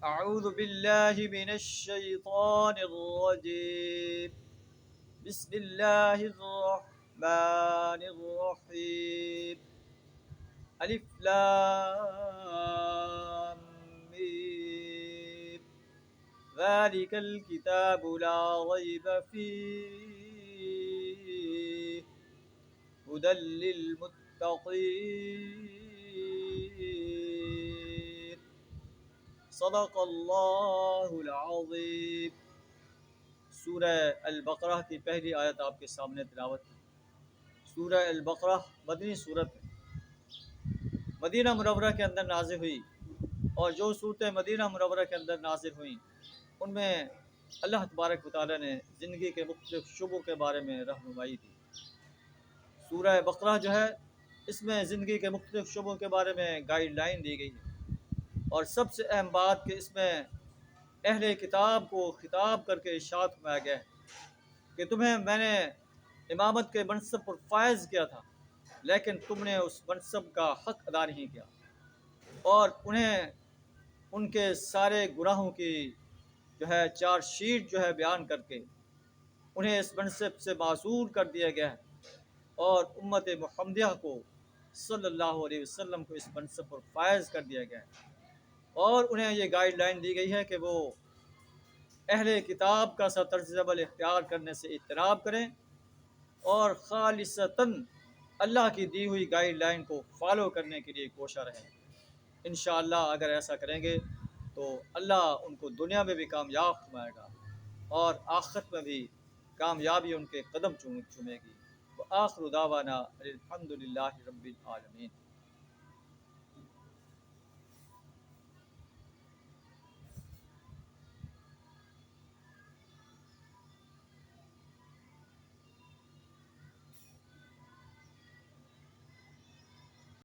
أعوذ بالله من الشيطان الرجيم. بسم الله الرحمن الرحيم. ألف لام ميم. ذلك الكتاب لا ريب فيه هدى للمتقين. صدق اللہ العظیم. سورہ البقرہ کی پہلی آیت آپ کے سامنے تلاوت ہے. سورہ البقرہ مدنی صورت ہے، مدینہ منورہ کے اندر نازل ہوئی، اور جو صورتیں مدینہ منورہ کے اندر نازل ہوئیں ان میں اللہ تبارک و تعالیٰ نے زندگی کے مختلف شعبوں کے بارے میں رہنمائی دی. سورہ بقرہ جو ہے اس میں زندگی کے مختلف شعبوں کے بارے میں گائیڈ لائن دی گئی ہے، اور سب سے اہم بات کہ اس میں اہل کتاب کو خطاب کر کے ارشاد فرمایا گیا ہے کہ تمہیں میں نے امامت کے منصب پر فائز کیا تھا، لیکن تم نے اس منصب کا حق ادا نہیں کیا، اور انہیں ان کے سارے گناہوں کی جو ہے چارج شیٹ جو ہے بیان کر کے انہیں اس منصب سے معذور کر دیا گیا ہے، اور امت محمدیہ کو صلی اللہ علیہ وسلم کو اس منصب پر فائز کر دیا گیا ہے، اور انہیں یہ گائیڈ لائن دی گئی ہے کہ وہ اہل کتاب کا سا طرز عمل اختیار کرنے سے اجتناب کریں اور خالصتاً اللہ کی دی ہوئی گائیڈ لائن کو فالو کرنے کے لیے کوشاں رہیں. انشاءاللہ اگر ایسا کریں گے تو اللہ ان کو دنیا میں بھی کامیاب فرمائے گا اور آخرت میں بھی کامیابی ان کے قدم چومے گی. وآخر دعوانا الحمدللہ رب العالمین.